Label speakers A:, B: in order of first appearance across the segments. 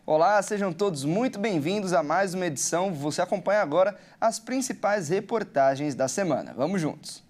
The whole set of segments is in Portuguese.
A: Olá, sejam todos muito bem-vindos a mais uma edição. Você acompanha agora as principais reportagens da semana. Vamos juntos.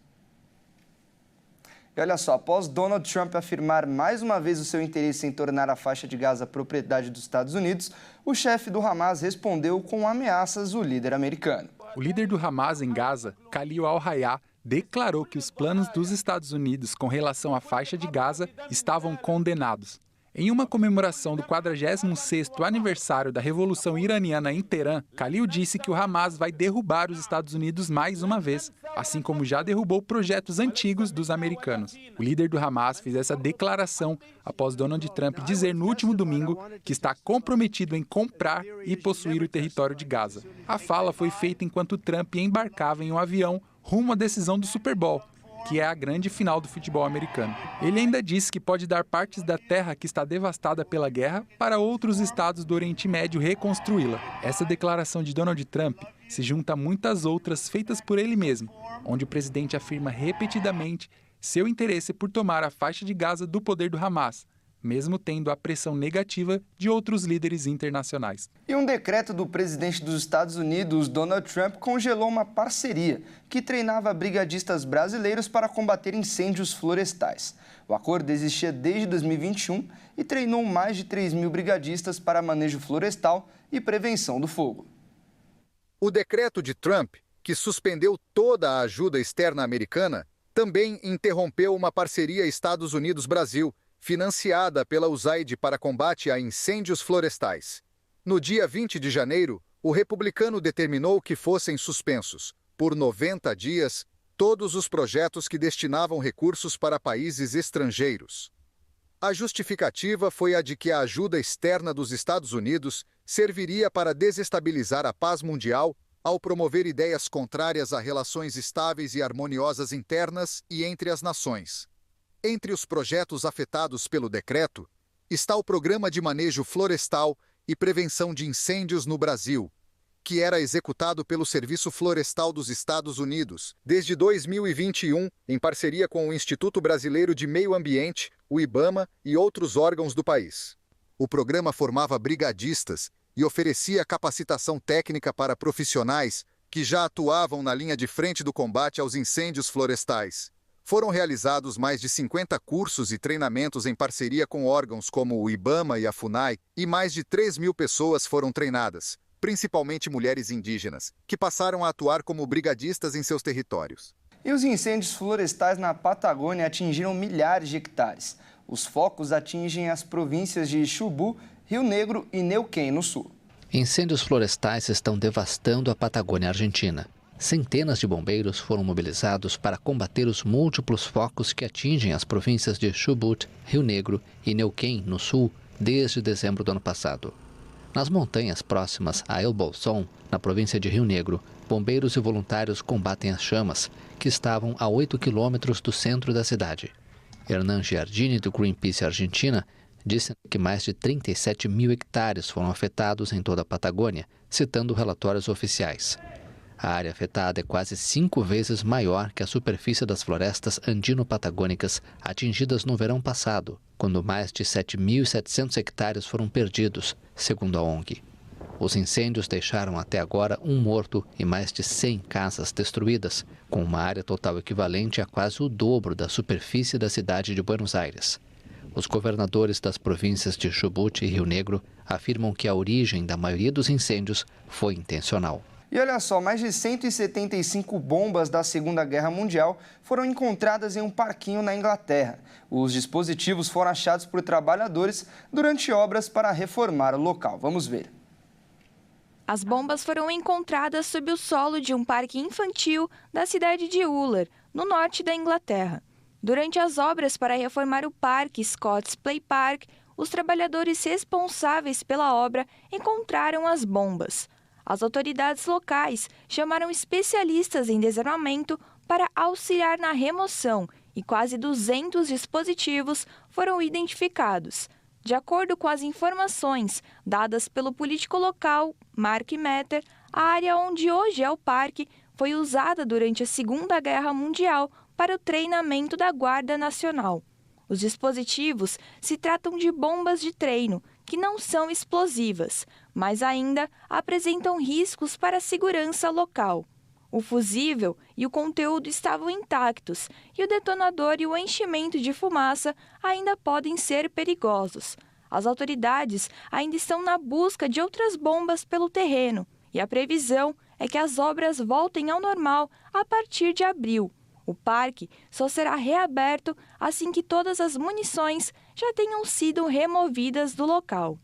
A: E olha só, após Donald Trump afirmar mais uma vez o seu interesse em tornar a faixa de Gaza propriedade dos Estados Unidos, o chefe do Hamas respondeu com ameaças ao líder americano.
B: O líder do Hamas em Gaza, Khalil al-Hayya, declarou que os planos dos Estados Unidos com relação à faixa de Gaza estavam condenados. Em uma comemoração do 46º aniversário da Revolução Iraniana em Teherã, Khalil disse que o Hamas vai derrubar os Estados Unidos mais uma vez, assim como já derrubou projetos antigos dos americanos. O líder do Hamas fez essa declaração após Donald Trump dizer no último domingo que está comprometido em comprar e possuir o território de Gaza. A fala foi feita enquanto Trump embarcava em um avião rumo à decisão do Super Bowl, que é a grande final do futebol americano. Ele ainda disse que pode dar partes da terra que está devastada pela guerra para outros estados do Oriente Médio reconstruí-la. Essa declaração de Donald Trump se junta a muitas outras feitas por ele mesmo, onde o presidente afirma repetidamente seu interesse por tomar a faixa de Gaza do poder do Hamas, mesmo tendo a pressão negativa de outros líderes internacionais.
A: E um decreto do presidente dos Estados Unidos, Donald Trump, congelou uma parceria que treinava brigadistas brasileiros para combater incêndios florestais. O acordo existia desde 2021 e treinou mais de 3.000 brigadistas para manejo florestal e prevenção do fogo.
C: O decreto de Trump, que suspendeu toda a ajuda externa americana, também interrompeu uma parceria Estados Unidos-Brasil, financiada pela USAID para combate a incêndios florestais. No dia 20 de janeiro, o republicano determinou que fossem suspensos, por 90 dias, todos os projetos que destinavam recursos para países estrangeiros. A justificativa foi a de que a ajuda externa dos Estados Unidos serviria para desestabilizar a paz mundial ao promover ideias contrárias a relações estáveis e harmoniosas internas e entre as nações. Entre os projetos afetados pelo decreto está o Programa de Manejo Florestal e Prevenção de Incêndios no Brasil, que era executado pelo Serviço Florestal dos Estados Unidos desde 2021, em parceria com o Instituto Brasileiro de Meio Ambiente, o IBAMA e outros órgãos do país. O programa formava brigadistas e oferecia capacitação técnica para profissionais que já atuavam na linha de frente do combate aos incêndios florestais. Foram realizados mais de 50 cursos e treinamentos em parceria com órgãos como o IBAMA e a FUNAI, e mais de 3.000 pessoas foram treinadas, principalmente mulheres indígenas, que passaram a atuar como brigadistas em seus territórios.
A: E os incêndios florestais na Patagônia atingiram milhares de hectares. Os focos atingem as províncias de Chubut, Rio Negro e Neuquén, no sul.
D: Incêndios florestais estão devastando a Patagônia Argentina. Centenas de bombeiros foram mobilizados para combater os múltiplos focos que atingem as províncias de Chubut, Rio Negro e Neuquén, no sul, desde dezembro do ano passado. Nas montanhas próximas a El Bolsón, na província de Rio Negro, bombeiros e voluntários combatem as chamas, que estavam a 8 quilômetros do centro da cidade. Hernán Giardini, do Greenpeace Argentina, disse que mais de 37.000 hectares foram afetados em toda a Patagônia, citando relatórios oficiais. A área afetada é quase 5 vezes maior que a superfície das florestas andino-patagônicas atingidas no verão passado, quando mais de 7.700 hectares foram perdidos, segundo a ONG. Os incêndios deixaram até agora um morto e mais de 100 casas destruídas, com uma área total equivalente a quase o dobro da superfície da cidade de Buenos Aires. Os governadores das províncias de Chubut e Rio Negro afirmam que a origem da maioria dos incêndios foi intencional.
A: E olha só, mais de 175 bombas da Segunda Guerra Mundial foram encontradas em um parquinho na Inglaterra. Os dispositivos foram achados por trabalhadores durante obras para reformar o local. Vamos ver.
E: As bombas foram encontradas sob o solo de um parque infantil da cidade de Uller, no norte da Inglaterra. Durante as obras para reformar o parque Scott's Play Park, os trabalhadores responsáveis pela obra encontraram as bombas. As autoridades locais chamaram especialistas em desarmamento para auxiliar na remoção e quase 200 dispositivos foram identificados. De acordo com as informações dadas pelo político local, Mark Metter, a área onde hoje é o parque foi usada durante a Segunda Guerra Mundial para o treinamento da Guarda Nacional. Os dispositivos se tratam de bombas de treino que não são explosivas, mas ainda apresentam riscos para a segurança local. O fusível e o conteúdo estavam intactos e o detonador e o enchimento de fumaça ainda podem ser perigosos. As autoridades ainda estão na busca de outras bombas pelo terreno e a previsão é que as obras voltem ao normal a partir de abril. O parque só será reaberto assim que todas as munições já tenham sido removidas do local.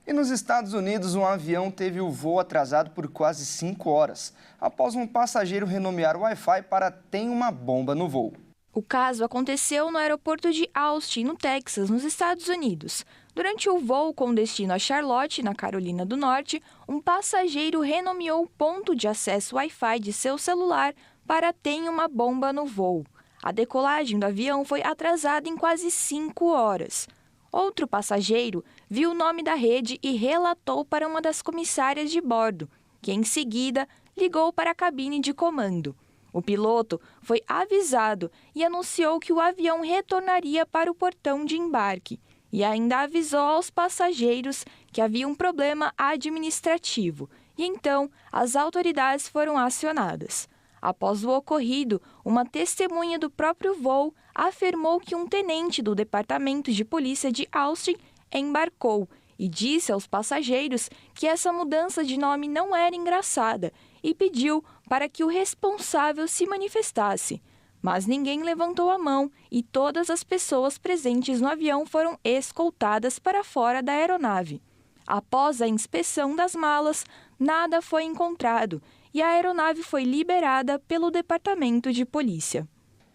A: E nos Estados Unidos, um avião teve o voo atrasado por quase 5 horas, após um passageiro renomear o Wi-Fi para "tem uma bomba no voo".
E: O caso aconteceu no aeroporto de Austin, no Texas, nos Estados Unidos. Durante o voo com destino a Charlotte, na Carolina do Norte, um passageiro renomeou o ponto de acesso Wi-Fi de seu celular para "tem uma bomba no voo". A decolagem do avião foi atrasada em quase 5 horas. Outro passageiro viu o nome da rede e relatou para uma das comissárias de bordo, que em seguida ligou para a cabine de comando. O piloto foi avisado e anunciou que o avião retornaria para o portão de embarque e ainda avisou aos passageiros que havia um problema administrativo e então as autoridades foram acionadas. Após o ocorrido, uma testemunha do próprio voo afirmou que um tenente do Departamento de Polícia de Austin embarcou e disse aos passageiros que essa mudança de nome não era engraçada e pediu para que o responsável se manifestasse. Mas ninguém levantou a mão e todas as pessoas presentes no avião foram escoltadas para fora da aeronave. Após a inspeção das malas, nada foi encontrado e a aeronave foi liberada pelo Departamento de Polícia.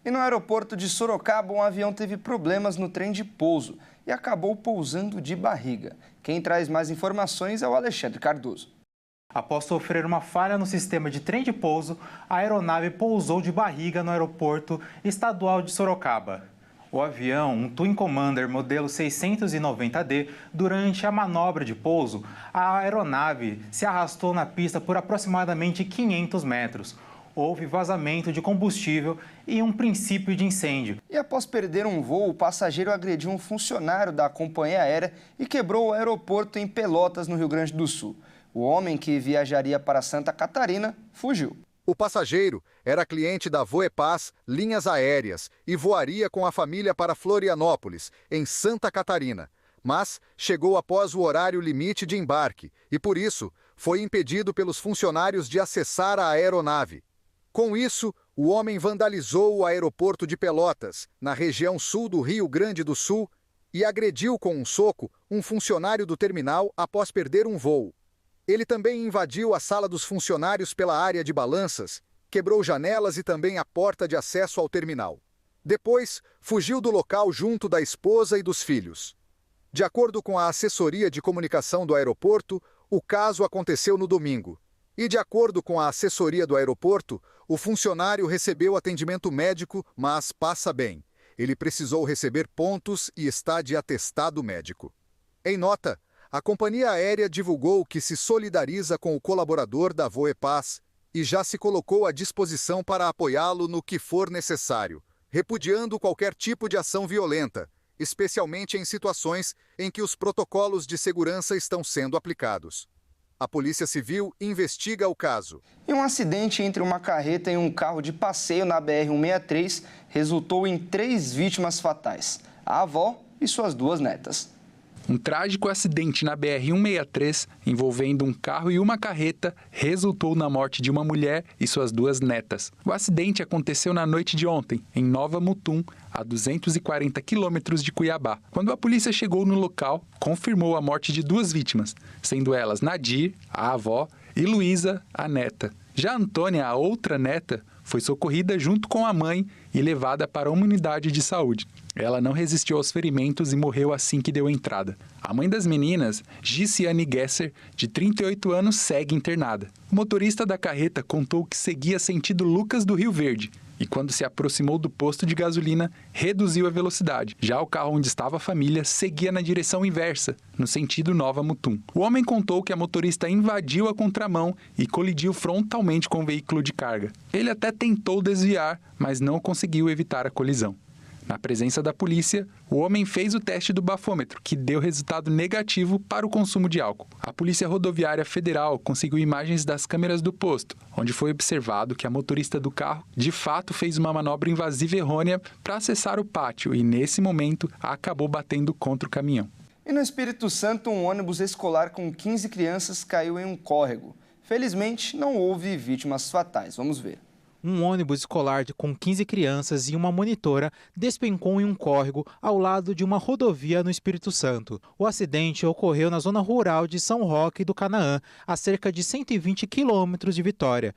A: E no aeroporto de Sorocaba, um avião teve problemas no trem de pouso e acabou pousando de barriga. Quem traz mais informações é o Alexandre Cardoso.
F: Após sofrer uma falha no sistema de trem de pouso, a aeronave pousou de barriga no aeroporto estadual de Sorocaba. O avião, um Twin Commander modelo 690D, durante a manobra de pouso, a aeronave se arrastou na pista por aproximadamente 500 metros. Houve vazamento de combustível e um princípio de incêndio.
A: E após perder um voo, o passageiro agrediu um funcionário da companhia aérea e quebrou o aeroporto em Pelotas, no Rio Grande do Sul. O homem, que viajaria para Santa Catarina, fugiu.
C: O passageiro era cliente da Voepaz Linhas Aéreas e voaria com a família para Florianópolis, em Santa Catarina. Mas chegou após o horário limite de embarque e, por isso, foi impedido pelos funcionários de acessar a aeronave. Com isso, o homem vandalizou o aeroporto de Pelotas, na região sul do Rio Grande do Sul, e agrediu com um soco um funcionário do terminal após perder um voo. Ele também invadiu a sala dos funcionários pela área de balanças, quebrou janelas e também a porta de acesso ao terminal. Depois, fugiu do local junto da esposa e dos filhos. De acordo com a assessoria de comunicação do aeroporto, o caso aconteceu no domingo. E de acordo com a assessoria do aeroporto, o funcionário recebeu atendimento médico, mas passa bem. Ele precisou receber pontos e está de atestado médico. Em nota, a companhia aérea divulgou que se solidariza com o colaborador da Voepaz e já se colocou à disposição para apoiá-lo no que for necessário, repudiando qualquer tipo de ação violenta, especialmente em situações em que os protocolos de segurança estão sendo aplicados. A Polícia Civil investiga o caso.
A: E um acidente entre uma carreta e um carro de passeio na BR-163 resultou em 3 vítimas fatais: a avó e suas 2 netas.
B: Um trágico acidente na BR-163, envolvendo um carro e uma carreta, resultou na morte de uma mulher e suas 2 netas. O acidente aconteceu na noite de ontem, em Nova Mutum, a 240 quilômetros de Cuiabá. Quando a polícia chegou no local, confirmou a morte de 2 vítimas, sendo elas Nadir, a avó, e Luísa, a neta. Já Antônia, a outra neta, foi socorrida junto com a mãe e levada para uma unidade de saúde. Ela não resistiu aos ferimentos e morreu assim que deu entrada. A mãe das meninas, Giciane Gesser, de 38 anos, segue internada. O motorista da carreta contou que seguia sentido Lucas do Rio Verde e, quando se aproximou do posto de gasolina, reduziu a velocidade. Já o carro onde estava a família seguia na direção inversa, no sentido Nova Mutum. O homem contou que a motorista invadiu a contramão e colidiu frontalmente com o veículo de carga. Ele até tentou desviar, mas não conseguiu evitar a colisão. Na presença da polícia, o homem fez o teste do bafômetro, que deu resultado negativo para o consumo de álcool. A Polícia Rodoviária Federal conseguiu imagens das câmeras do posto, onde foi observado que a motorista do carro, de fato, fez uma manobra invasiva errônea para acessar o pátio e, nesse momento, acabou batendo contra o caminhão.
A: E no Espírito Santo, um ônibus escolar com 15 crianças caiu em um córrego. Felizmente, não houve vítimas fatais. Vamos ver.
G: Um ônibus escolar com 15 crianças e uma monitora despencou em um córrego ao lado de uma rodovia no Espírito Santo. O acidente ocorreu na zona rural de São Roque do Canaã, a cerca de 120 quilômetros de Vitória.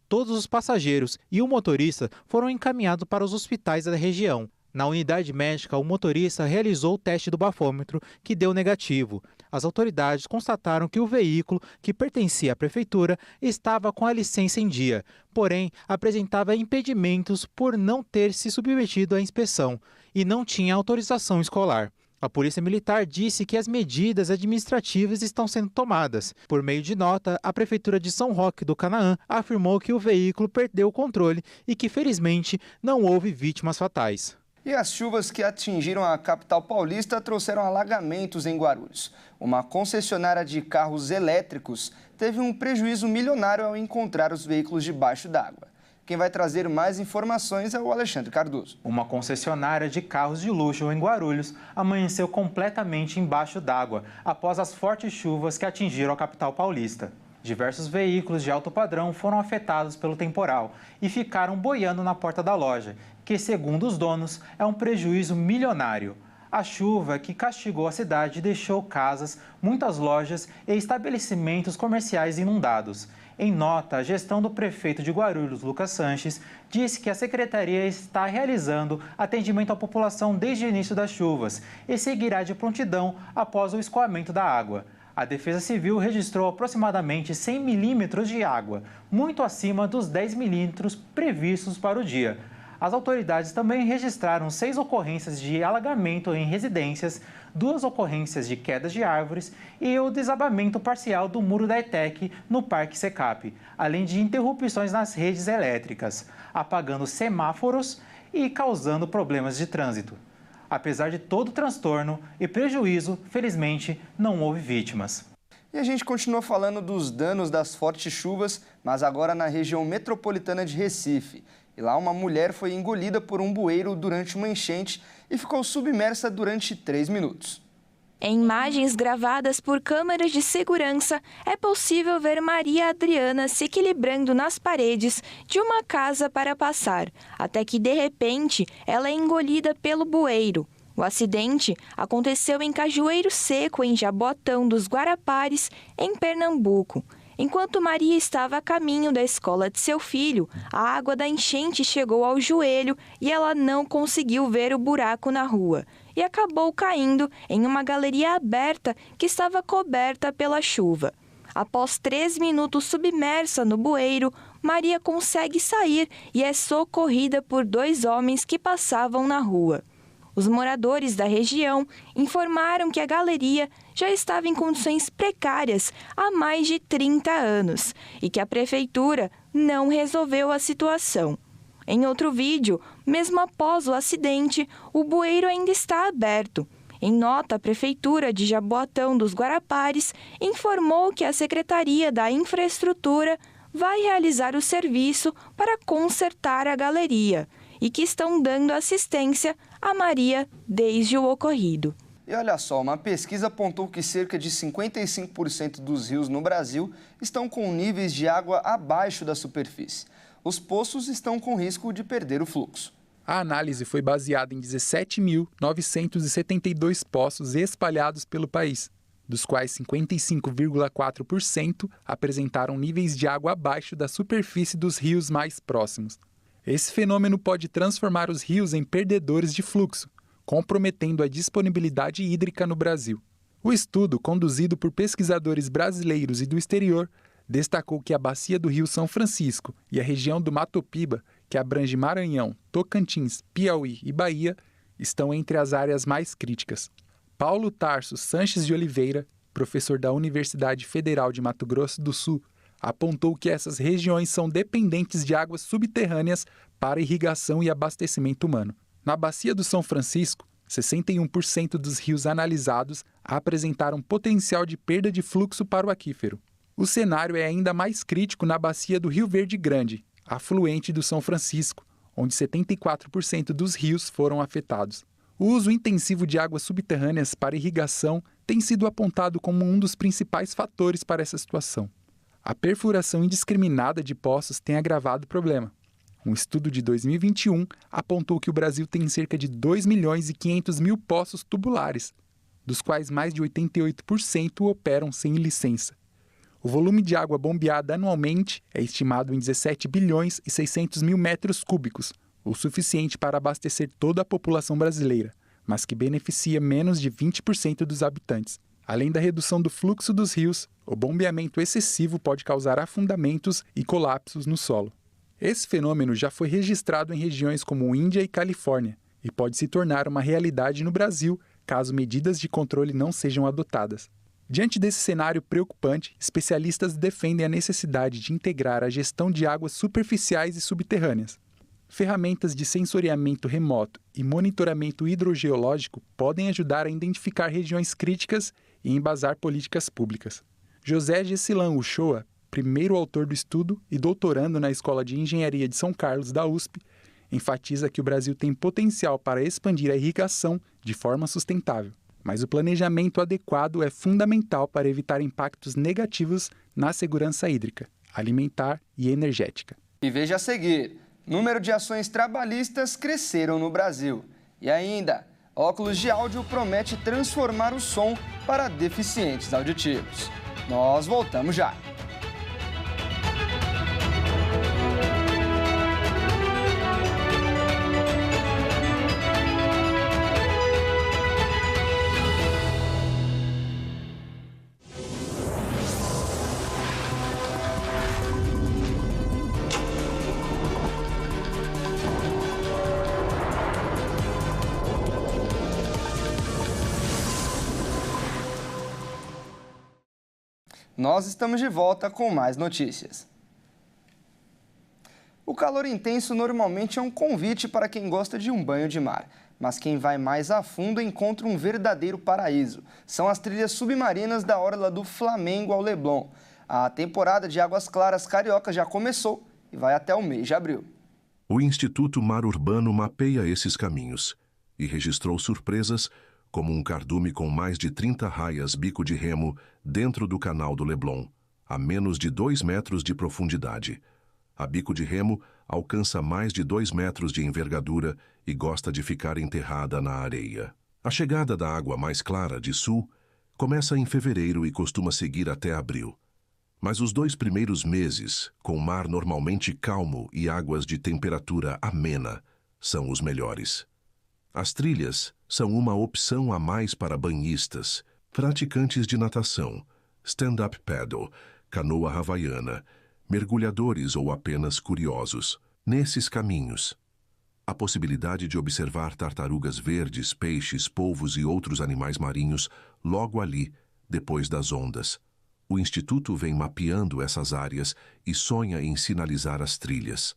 G: Todos os passageiros e o motorista foram encaminhados para os hospitais da região. Na unidade médica, o motorista realizou o teste do bafômetro, que deu negativo. As autoridades constataram que o veículo, que pertencia à prefeitura, estava com a licença em dia, porém apresentava impedimentos por não ter se submetido à inspeção e não tinha autorização escolar. A Polícia Militar disse que as medidas administrativas estão sendo tomadas. Por meio de nota, a Prefeitura de São Roque do Canaã afirmou que o veículo perdeu o controle e que, felizmente, não houve vítimas fatais.
A: E as chuvas que atingiram a capital paulista trouxeram alagamentos em Guarulhos. Uma concessionária de carros elétricos teve um prejuízo milionário ao encontrar os veículos debaixo d'água. Quem vai trazer mais informações é o Alexandre Cardoso.
F: Uma concessionária de carros de luxo em Guarulhos amanheceu completamente embaixo d'água após as fortes chuvas que atingiram a capital paulista. Diversos veículos de alto padrão foram afetados pelo temporal e ficaram boiando na porta da loja, que, segundo os donos, é um prejuízo milionário. A chuva que castigou a cidade deixou casas, muitas lojas e estabelecimentos comerciais inundados. Em nota, a gestão do prefeito de Guarulhos, Lucas Sanches, disse que a secretaria está realizando atendimento à população desde o início das chuvas e seguirá de prontidão após o escoamento da água. A Defesa Civil registrou aproximadamente 100 milímetros de água, muito acima dos 10 milímetros previstos para o dia. As autoridades também registraram 6 ocorrências de alagamento em residências, 2 ocorrências de quedas de árvores e o desabamento parcial do muro da ETEC no Parque Secap, além de interrupções nas redes elétricas, apagando semáforos e causando problemas de trânsito. Apesar de todo o transtorno e prejuízo, felizmente, não houve vítimas.
A: E a gente continua falando dos danos das fortes chuvas, mas agora na região metropolitana de Recife. E lá uma mulher foi engolida por um bueiro durante uma enchente e ficou submersa durante 3 minutos.
E: Em imagens gravadas por câmeras de segurança, é possível ver Maria Adriana se equilibrando nas paredes de uma casa para passar, até que, de repente, ela é engolida pelo bueiro. O acidente aconteceu em Cajueiro Seco, em Jaboatão dos Guarapares, em Pernambuco. Enquanto Maria estava a caminho da escola de seu filho, a água da enchente chegou ao joelho e ela não conseguiu ver o buraco na rua e acabou caindo em uma galeria aberta que estava coberta pela chuva. Após 3 minutos submersa no bueiro, Maria consegue sair e é socorrida por 2 homens que passavam na rua. Os moradores da região informaram que a galeria já estava em condições precárias há mais de 30 anos e que a prefeitura não resolveu a situação. Em outro vídeo, mesmo após o acidente, o bueiro ainda está aberto. Em nota, a Prefeitura de Jaboatão dos Guarapares informou que a Secretaria da Infraestrutura vai realizar o serviço para consertar a galeria e que estão dando assistência a Maria desde o ocorrido.
A: E olha só, uma pesquisa apontou que cerca de 55% dos rios no Brasil estão com níveis de água abaixo da superfície. Os poços estão com risco de perder o fluxo.
B: A análise foi baseada em 17.972 poços espalhados pelo país, dos quais 55,4% apresentaram níveis de água abaixo da superfície dos rios mais próximos. Esse fenômeno pode transformar os rios em perdedores de fluxo, comprometendo a disponibilidade hídrica no Brasil. O estudo, conduzido por pesquisadores brasileiros e do exterior, destacou que a bacia do Rio São Francisco e a região do Mato Piba, que abrange Maranhão, Tocantins, Piauí e Bahia, estão entre as áreas mais críticas. Paulo Tarso Sanches de Oliveira, professor da Universidade Federal de Mato Grosso do Sul, apontou que essas regiões são dependentes de águas subterrâneas para irrigação e abastecimento humano. Na bacia do São Francisco, 61% dos rios analisados apresentaram potencial de perda de fluxo para o aquífero. O cenário é ainda mais crítico na bacia do Rio Verde Grande, afluente do São Francisco, onde 74% dos rios foram afetados. O uso intensivo de águas subterrâneas para irrigação tem sido apontado como um dos principais fatores para essa situação. A perfuração indiscriminada de poços tem agravado o problema. Um estudo de 2021 apontou que o Brasil tem cerca de 2.500.000 poços tubulares, dos quais mais de 88% operam sem licença. O volume de água bombeada anualmente é estimado em 17 bilhões e 600 mil metros cúbicos, o suficiente para abastecer toda a população brasileira, mas que beneficia menos de 20% dos habitantes. Além da redução do fluxo dos rios, o bombeamento excessivo pode causar afundamentos e colapsos no solo. Esse fenômeno já foi registrado em regiões como Índia e Califórnia e pode se tornar uma realidade no Brasil caso medidas de controle não sejam adotadas. Diante desse cenário preocupante, especialistas defendem a necessidade de integrar a gestão de águas superficiais e subterrâneas. Ferramentas de sensoriamento remoto e monitoramento hidrogeológico podem ajudar a identificar regiões críticas e embasar políticas públicas. José Gessilã Uchoa, primeiro autor do estudo e doutorando na Escola de Engenharia de São Carlos da USP, enfatiza que o Brasil tem potencial para expandir a irrigação de forma sustentável, mas o planejamento adequado é fundamental para evitar impactos negativos na segurança hídrica, alimentar e energética.
A: E veja a seguir, número de ações trabalhistas cresceram no Brasil. E ainda, óculos de áudio promete transformar o som para deficientes auditivos. Nós voltamos já. Nós estamos de volta com mais notícias. O calor intenso normalmente é um convite para quem gosta de um banho de mar. Mas quem vai mais a fundo encontra um verdadeiro paraíso. São as trilhas submarinas da orla do Flamengo ao Leblon. A temporada de Águas Claras Carioca já começou e vai até o mês de abril.
H: O Instituto Mar Urbano mapeia esses caminhos e registrou surpresas como um cardume com mais de 30 raias bico de remo dentro do canal do Leblon, a menos de 2 metros de profundidade. A bico de remo alcança mais de 2 metros de envergadura e gosta de ficar enterrada na areia. A chegada da água mais clara de sul começa em fevereiro e costuma seguir até abril. Mas os 2 primeiros meses, com mar normalmente calmo e águas de temperatura amena, são os melhores. As trilhas são uma opção a mais para banhistas, praticantes de natação, stand-up paddle, canoa havaiana, mergulhadores ou apenas curiosos. Nesses caminhos, a possibilidade de observar tartarugas verdes, peixes, polvos e outros animais marinhos logo ali, depois das ondas. O Instituto vem mapeando essas áreas e sonha em sinalizar as trilhas.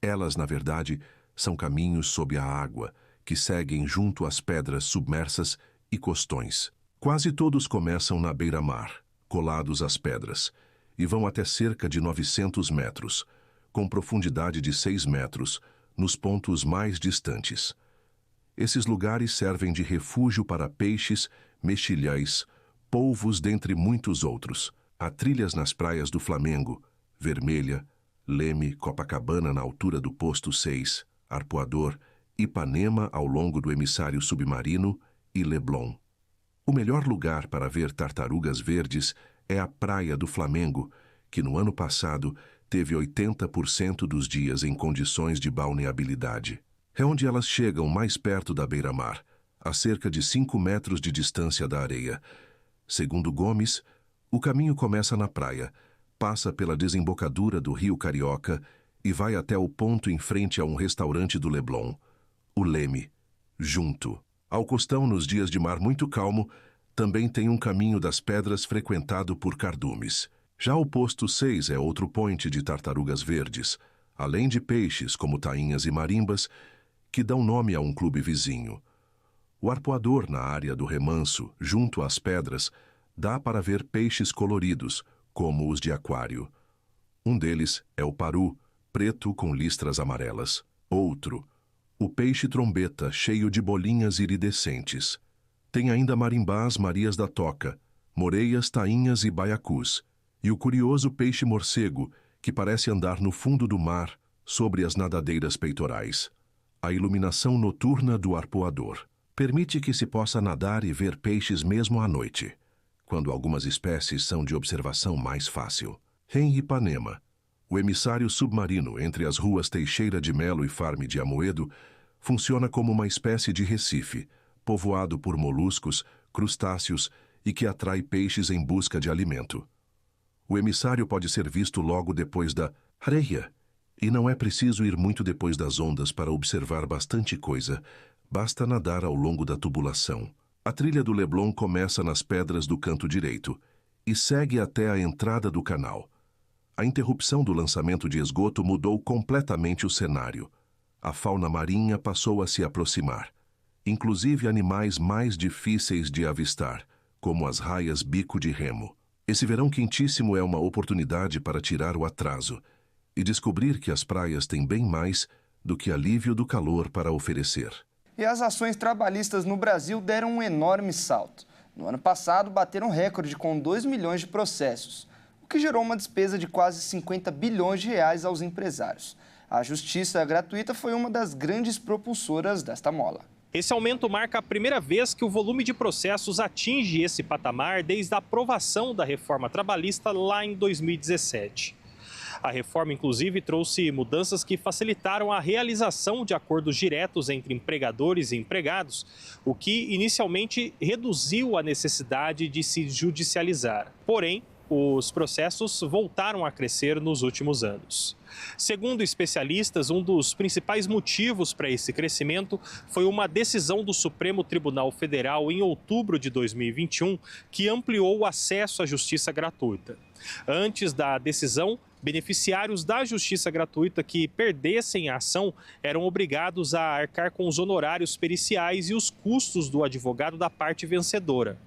H: Elas, na verdade, são caminhos sob a água, que seguem junto às pedras submersas e costões. Quase todos começam na beira-mar, colados às pedras, e vão até cerca de 900 metros, com profundidade de 6 metros, nos pontos mais distantes. Esses lugares servem de refúgio para peixes, mexilhões, polvos, dentre muitos outros. Há trilhas nas praias do Flamengo, Vermelha, Leme, Copacabana na altura do Posto 6, Arpoador, Ipanema ao longo do emissário submarino e Leblon. O melhor lugar para ver tartarugas verdes é a Praia do Flamengo, que no ano passado teve 80% dos dias em condições de balneabilidade. É onde elas chegam mais perto da beira-mar, a cerca de 5 metros de distância da areia. Segundo Gomes, o caminho começa na praia, passa pela desembocadura do Rio Carioca e vai até o ponto em frente a um restaurante do Leblon, o Leme, junto. Ao costão, nos dias de mar muito calmo, também tem um caminho das pedras frequentado por cardumes. Já o Posto 6 é outro point de tartarugas verdes, além de peixes como tainhas e marimbas, que dão nome a um clube vizinho. O arpoador na área do remanso, junto às pedras, dá para ver peixes coloridos, como os de aquário. Um deles é o paru, preto com listras amarelas. Outro, o peixe-trombeta, cheio de bolinhas iridescentes. Tem ainda marimbás Marias da Toca, moreias, tainhas e baiacus. E o curioso peixe-morcego, que parece andar no fundo do mar, sobre as nadadeiras peitorais. A iluminação noturna do arpoador permite que se possa nadar e ver peixes mesmo à noite, quando algumas espécies são de observação mais fácil. Em Ipanema, o emissário submarino entre as ruas Teixeira de Melo e Farm de Amoedo funciona como uma espécie de recife, povoado por moluscos, crustáceos e que atrai peixes em busca de alimento. O emissário pode ser visto logo depois da areia, e não é preciso ir muito depois das ondas para observar bastante coisa, basta nadar ao longo da tubulação. A trilha do Leblon começa nas pedras do canto direito e segue até a entrada do canal. A interrupção do lançamento de esgoto mudou completamente o cenário. A fauna marinha passou a se aproximar, inclusive animais mais difíceis de avistar, como as raias bico de remo. Esse verão quentíssimo é uma oportunidade para tirar o atraso e descobrir que as praias têm bem mais do que alívio do calor para oferecer.
A: E as ações trabalhistas no Brasil deram um enorme salto. No ano passado, bateram recorde com 2 milhões de processos, o que gerou uma despesa de quase 50 bilhões de reais aos empresários. A justiça gratuita foi uma das grandes propulsoras desta mola.
I: Esse aumento marca a primeira vez que o volume de processos atinge esse patamar desde a aprovação da reforma trabalhista lá em 2017. A reforma, inclusive, trouxe mudanças que facilitaram a realização de acordos diretos entre empregadores e empregados, o que inicialmente reduziu a necessidade de se judicializar. Porém, os processos voltaram a crescer nos últimos anos. Segundo especialistas, um dos principais motivos para esse crescimento foi uma decisão do Supremo Tribunal Federal em outubro de 2021 que ampliou o acesso à justiça gratuita. Antes da decisão, beneficiários da justiça gratuita que perdessem a ação eram obrigados a arcar com os honorários periciais e os custos do advogado da parte vencedora.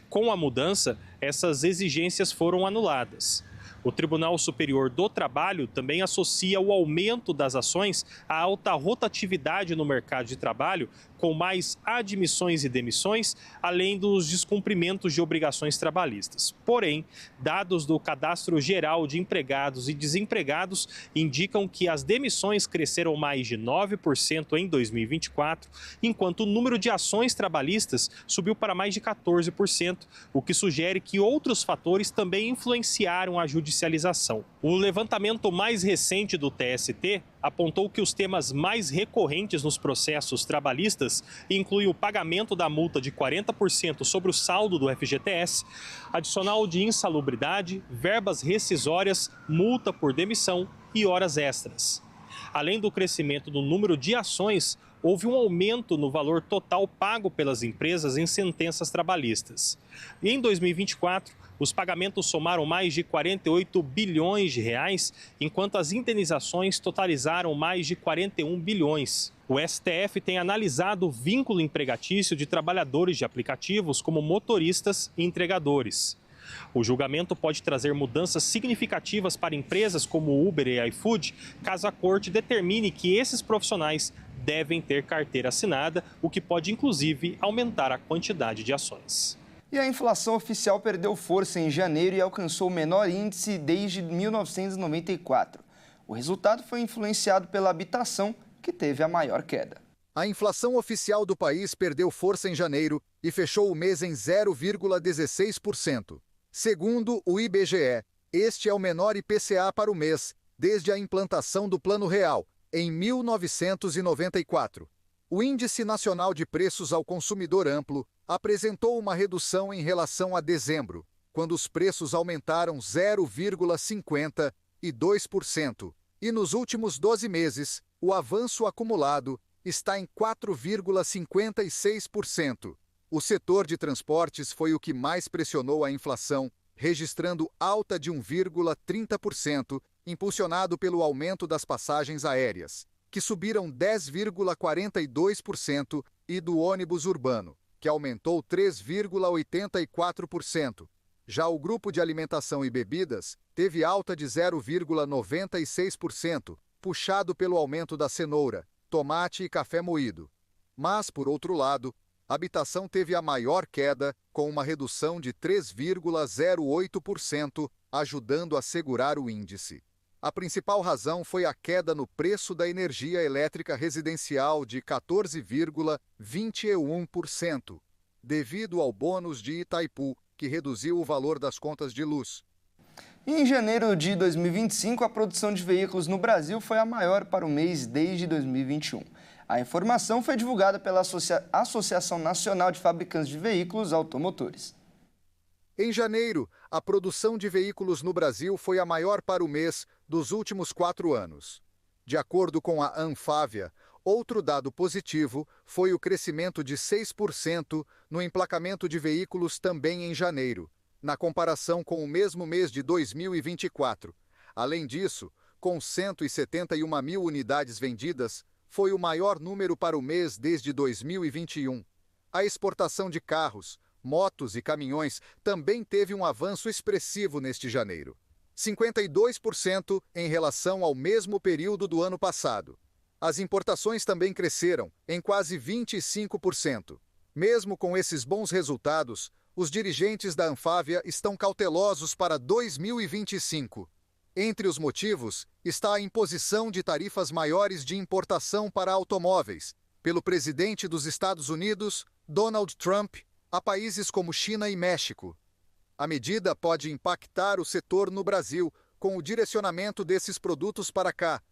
I: Com a mudança, essas exigências foram anuladas. O Tribunal Superior do Trabalho também associa o aumento das ações à alta rotatividade no mercado de trabalho, com mais admissões e demissões, além dos descumprimentos de obrigações trabalhistas. Porém, dados do Cadastro Geral de Empregados e Desempregados indicam que as demissões cresceram mais de 9% em 2024, enquanto o número de ações trabalhistas subiu para mais de 14%, o que sugere que outros fatores também influenciaram a judicialização. O levantamento mais recente do TST apontou que os temas mais recorrentes nos processos trabalhistas incluem o pagamento da multa de 40% sobre o saldo do FGTS, adicional de insalubridade, verbas rescisórias, multa por demissão e horas extras. Além do crescimento do número de ações, houve um aumento no valor total pago pelas empresas em sentenças trabalhistas. E em 2024, os pagamentos somaram mais de 48 bilhões de reais, enquanto as indenizações totalizaram mais de 41 bilhões. O STF tem analisado o vínculo empregatício de trabalhadores de aplicativos como motoristas e entregadores. O julgamento pode trazer mudanças significativas para empresas como Uber e iFood, caso a corte determine que esses profissionais devem ter carteira assinada, o que pode inclusive aumentar a quantidade de ações.
A: E a inflação oficial perdeu força em janeiro e alcançou o menor índice desde 1994. O resultado foi influenciado pela habitação, que teve a maior queda.
C: A inflação oficial do país perdeu força em janeiro e fechou o mês em 0,16%. Segundo o IBGE, este é o menor IPCA para o mês desde a implantação do Plano Real, em 1994. O Índice Nacional de Preços ao Consumidor Amplo apresentou uma redução em relação a dezembro, quando os preços aumentaram 0,52%, e nos últimos 12 meses, o avanço acumulado está em 4,56%. O setor de transportes foi o que mais pressionou a inflação, registrando alta de 1,30%, impulsionado pelo aumento das passagens aéreas. que subiram 10,42%, e do ônibus urbano, que aumentou 3,84%. Já o grupo de alimentação e bebidas teve alta de 0,96%, puxado pelo aumento da cenoura, tomate e café moído. Mas, por outro lado, a habitação teve a maior queda, com uma redução de 3,08%, ajudando a segurar o índice. A principal razão foi a queda no preço da energia elétrica residencial de 14,21%, devido ao bônus de Itaipu, que reduziu o valor das contas de luz.
A: Em janeiro de 2025, a produção de veículos no Brasil foi a maior para o mês desde 2021. A informação foi divulgada pela Associação Nacional de Fabricantes de Veículos Automotores.
C: Em janeiro, a produção de veículos no Brasil foi a maior para o mês dos últimos 4 anos. De acordo com a Anfávia, outro dado positivo foi o crescimento de 6% no emplacamento de veículos também em janeiro, na comparação com o mesmo mês de 2024. Além disso, com 171 mil unidades vendidas, foi o maior número para o mês desde 2021. A exportação de carros, motos e caminhões também teve um avanço expressivo neste janeiro, 52% em relação ao mesmo período do ano passado. As importações também cresceram, em quase 25%. Mesmo com esses bons resultados, os dirigentes da Anfávia estão cautelosos para 2025. Entre os motivos está a imposição de tarifas maiores de importação para automóveis pelo presidente dos Estados Unidos, Donald Trump, a países como China e México. A medida pode impactar o setor no Brasil, com o direcionamento desses produtos para cá.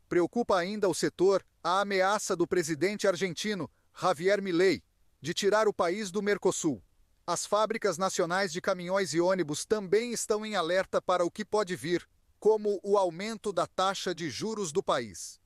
C: Preocupa ainda o setor a ameaça do presidente argentino, Javier Milei, de tirar o país do Mercosul. As fábricas nacionais de caminhões e ônibus também estão em alerta para o que pode vir, como o aumento da taxa de juros do país.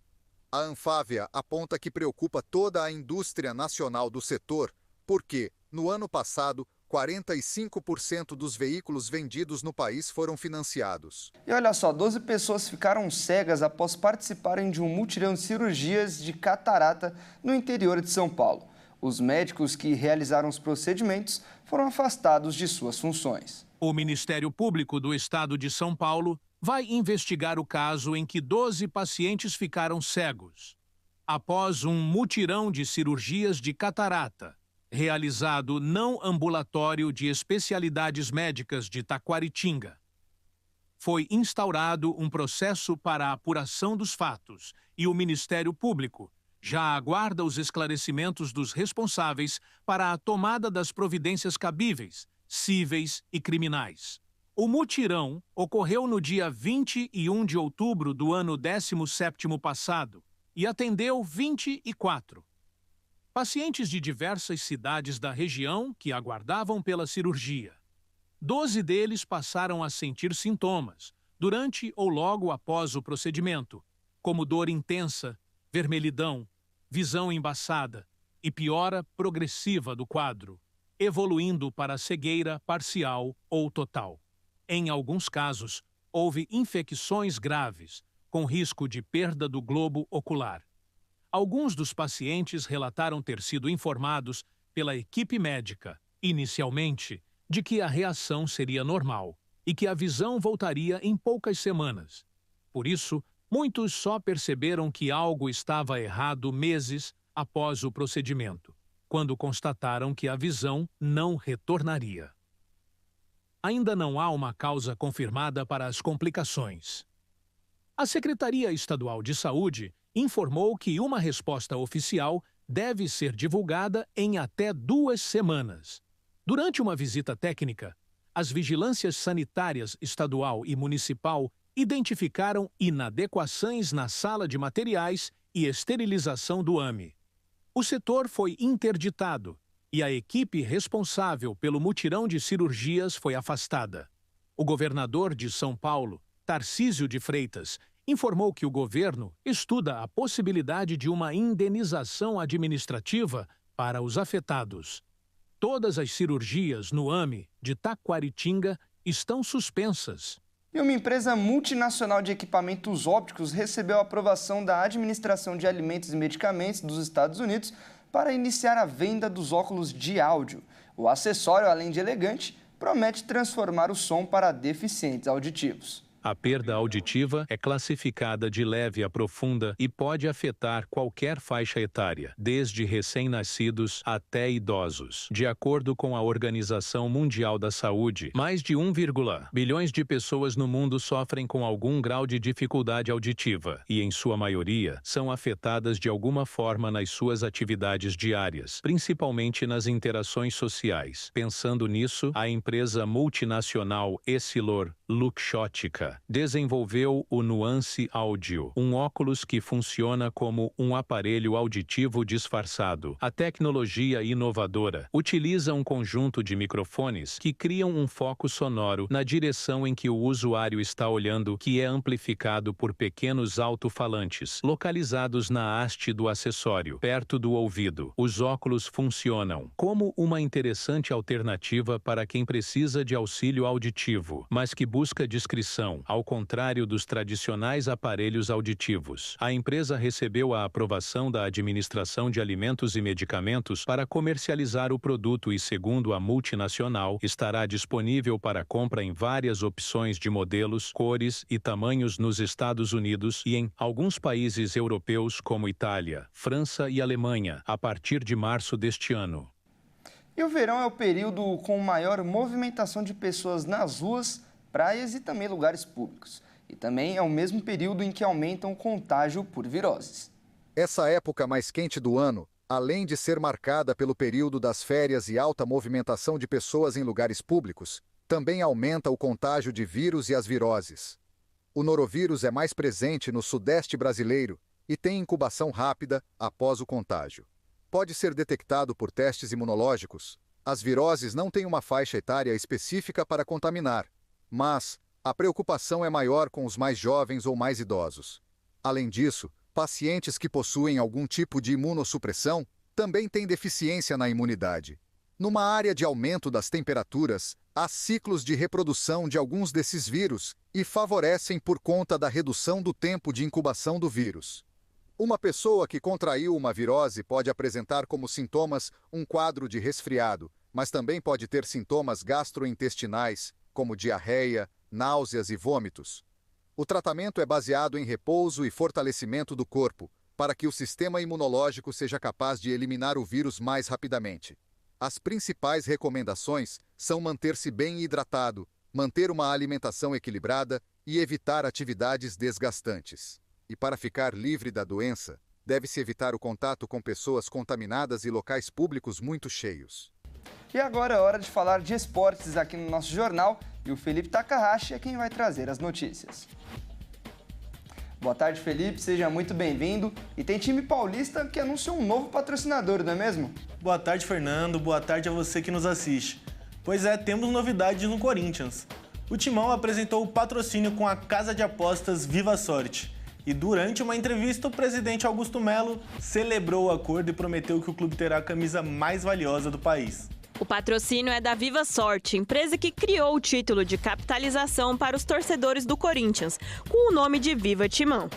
C: A Anfávia aponta que preocupa toda a indústria nacional do setor, porque, no ano passado, 45% dos veículos vendidos no país foram financiados.
A: E olha só, 12 pessoas ficaram cegas após participarem de um mutirão de cirurgias de catarata no interior de São Paulo. Os médicos que realizaram os procedimentos foram afastados de suas funções.
J: O Ministério Público do Estado de São Paulo vai investigar o caso em que 12 pacientes ficaram cegos após um mutirão de cirurgias de catarata, realizado não ambulatório de especialidades médicas de Taquaritinga. Foi instaurado um processo para a apuração dos fatos e o Ministério Público já aguarda os esclarecimentos dos responsáveis para a tomada das providências cabíveis, cíveis e criminais. O mutirão ocorreu no dia 21 de outubro do ano 17º passado e atendeu 24 pacientes de diversas cidades da região que aguardavam pela cirurgia. 12 deles passaram a sentir sintomas durante ou logo após o procedimento, como dor intensa, vermelhidão, visão embaçada e piora progressiva do quadro, evoluindo para cegueira parcial ou total. Em alguns casos, houve infecções graves, com risco de perda do globo ocular. Alguns dos pacientes relataram ter sido informados pela equipe médica, inicialmente, de que a reação seria normal e que a visão voltaria em poucas semanas. Por isso, muitos só perceberam que algo estava errado meses após o procedimento, quando constataram que a visão não retornaria. Ainda não há uma causa confirmada para as complicações. A Secretaria Estadual de Saúde informou que uma resposta oficial deve ser divulgada em até 2 semanas. Durante uma visita técnica, as vigilâncias sanitárias estadual e municipal identificaram inadequações na sala de materiais e esterilização do AME. O setor foi interditado e a equipe responsável pelo mutirão de cirurgias foi afastada. O governador de São Paulo, Tarcísio de Freitas, informou que o governo estuda a possibilidade de uma indenização administrativa para os afetados. Todas as cirurgias no AME de Taquaritinga estão suspensas.
A: E uma empresa multinacional de equipamentos ópticos recebeu a aprovação da Administração de Alimentos e Medicamentos dos Estados Unidos para iniciar a venda dos óculos de áudio. O acessório, além de elegante, promete transformar o som para deficientes auditivos.
J: A perda auditiva é classificada de leve a profunda e pode afetar qualquer faixa etária, desde recém-nascidos até idosos. De acordo com a Organização Mundial da Saúde, mais de 1, bilhões de pessoas no mundo sofrem com algum grau de dificuldade auditiva e, em sua maioria, são afetadas de alguma forma nas suas atividades diárias, principalmente nas interações sociais. Pensando nisso, a empresa multinacional EssilorLuxottica desenvolveu o Nuance Audio, um óculos que funciona como um aparelho auditivo disfarçado. A tecnologia inovadora utiliza um conjunto de microfones que criam um foco sonoro na direção em que o usuário está olhando, que é amplificado por pequenos alto-falantes localizados na haste do acessório, perto do ouvido. Os óculos funcionam como uma interessante alternativa para quem precisa de auxílio auditivo, mas que busca discrição, ao contrário dos tradicionais aparelhos auditivos. A empresa recebeu a aprovação da Administração de Alimentos e Medicamentos para comercializar o produto e, segundo a multinacional, estará disponível para compra em várias opções de modelos, cores e tamanhos nos Estados Unidos e em alguns países europeus como Itália, França e Alemanha, a partir de março deste ano.
A: E o verão é o período com maior movimentação de pessoas nas ruas, praias e também lugares públicos. E também é o mesmo período em que aumentam o contágio por viroses.
C: Essa época mais quente do ano, além de ser marcada pelo período das férias e alta movimentação de pessoas em lugares públicos, também aumenta o contágio de vírus e as viroses. O norovírus é mais presente no sudeste brasileiro e tem incubação rápida após o contágio. Pode ser detectado por testes imunológicos. As viroses não têm uma faixa etária específica para contaminar, mas a preocupação é maior com os mais jovens ou mais idosos. Além disso, pacientes que possuem algum tipo de imunossupressão também têm deficiência na imunidade. Numa área de aumento das temperaturas, há ciclos de reprodução de alguns desses vírus e favorecem por conta da redução do tempo de incubação do vírus. Uma pessoa que contraiu uma virose pode apresentar como sintomas um quadro de resfriado, mas também pode ter sintomas gastrointestinais, como diarreia, náuseas e vômitos. O tratamento é baseado em repouso e fortalecimento do corpo, para que o sistema imunológico seja capaz de eliminar o vírus mais rapidamente. As principais recomendações são manter-se bem hidratado, manter uma alimentação equilibrada e evitar atividades desgastantes. E para ficar livre da doença, deve-se evitar o contato com pessoas contaminadas e locais públicos muito cheios.
A: E agora é hora de falar de esportes aqui no nosso jornal e o Felipe Takahashi é quem vai trazer as notícias. Boa tarde, Felipe, seja muito bem-vindo. E tem time paulista que anunciou um novo patrocinador, não é mesmo?
K: Boa tarde, Fernando. Boa tarde a você que nos assiste. Pois é, temos novidades no Corinthians. O Timão apresentou o patrocínio com a casa de apostas Viva Sorte. E durante uma entrevista, o presidente Augusto Melo celebrou o acordo e prometeu que o clube terá a camisa mais valiosa do país.
L: O patrocínio é da Viva Sorte, empresa que criou o título de capitalização para os torcedores do Corinthians, com o nome de Viva Timão.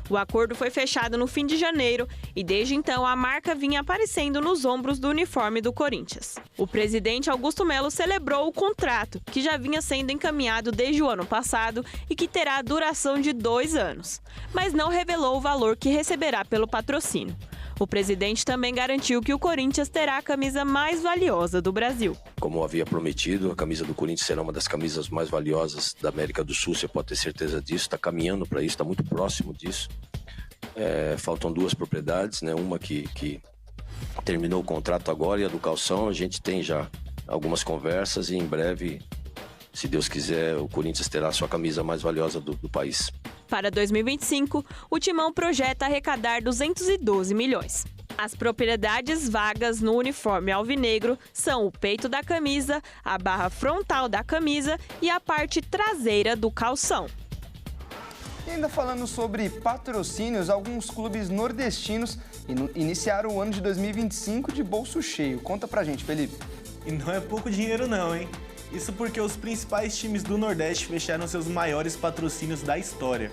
L: O acordo foi fechado no fim de janeiro e desde então a marca vinha aparecendo nos ombros do uniforme do Corinthians. O presidente Augusto Melo celebrou o contrato, que já vinha sendo encaminhado desde o ano passado e que terá duração de 2 anos, mas não revelou o valor que receberá pelo patrocínio. O presidente também garantiu que o Corinthians terá a camisa mais valiosa do Brasil.
M: Como havia prometido, a camisa do Corinthians será uma das camisas mais valiosas da América do Sul, você pode ter certeza disso, está caminhando para isso, está muito próximo disso. Faltam 2 propriedades, né? Uma que terminou o contrato agora e a do calção, a gente tem já algumas conversas e em breve, se Deus quiser, o Corinthians terá a sua camisa mais valiosa do país.
L: Para 2025, o Timão projeta arrecadar 212 milhões. As propriedades vagas no uniforme alvinegro são o peito da camisa, a barra frontal da camisa e a parte traseira do calção.
A: E ainda falando sobre patrocínios, alguns clubes nordestinos iniciaram o ano de 2025 de bolso cheio. Conta pra gente, Felipe.
K: E não é pouco dinheiro não, hein? Isso porque os principais times do Nordeste fecharam seus maiores patrocínios da história.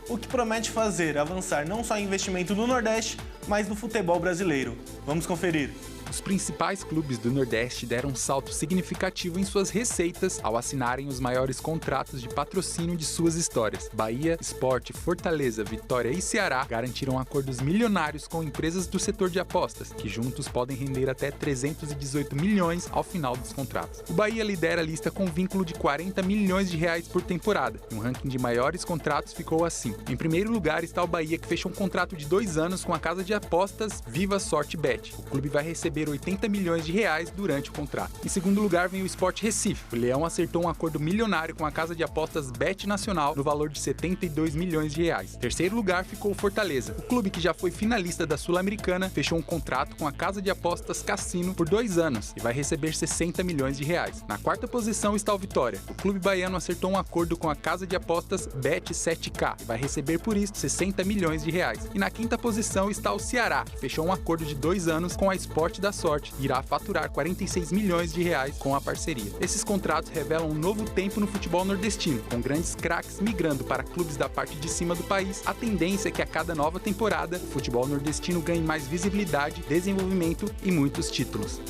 K: O que promete fazer avançar não só investimento no Nordeste, mas no futebol brasileiro. Vamos conferir.
B: Os principais clubes do Nordeste deram um salto significativo em suas receitas ao assinarem os maiores contratos de patrocínio de suas histórias. Bahia, Sport, Fortaleza, Vitória e Ceará garantiram acordos milionários com empresas do setor de apostas, que juntos podem render até 318 milhões ao final dos contratos. O Bahia lidera a lista com vínculo de 40 milhões de reais por temporada. E um ranking de maiores contratos ficou assim. Em primeiro lugar está o Bahia, que fechou um contrato de 2 anos com a casa de apostas Viva Sorte Bet. O clube vai receber 80 milhões de reais durante o contrato. Em segundo lugar vem o Sport Recife. O Leão acertou um acordo milionário com a casa de apostas Bet Nacional no valor de 72 milhões de reais. Em terceiro lugar ficou o Fortaleza. O clube, que já foi finalista da Sul-Americana, fechou um contrato com a casa de apostas Cassino por 2 anos e vai receber 60 milhões de reais. Na quarta posição está o Vitória. O clube baiano acertou um acordo com a casa de apostas Bet 7K e vai receber por isso 60 milhões de reais. E na quinta posição está o Ceará, que fechou um acordo de 2 anos com a Sport da Sorte e irá faturar 46 milhões de reais com a parceria. Esses contratos revelam um novo tempo no futebol nordestino, com grandes craques migrando para clubes da parte de cima do país. A tendência é que a cada nova temporada, o futebol nordestino ganhe mais visibilidade, desenvolvimento e muitos títulos.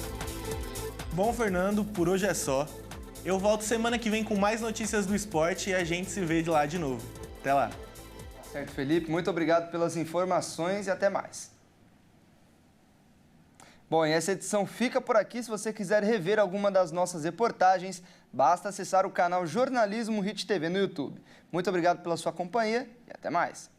K: Bom, Fernando, por hoje é só. Eu volto semana que vem com mais notícias do esporte e a gente se vê de lá de novo. Até lá.
A: Certo, Felipe. Muito obrigado pelas informações e até mais. Bom, e essa edição fica por aqui. Se você quiser rever alguma das nossas reportagens, basta acessar o canal Jornalismo Hit TV no YouTube. Muito obrigado pela sua companhia e até mais.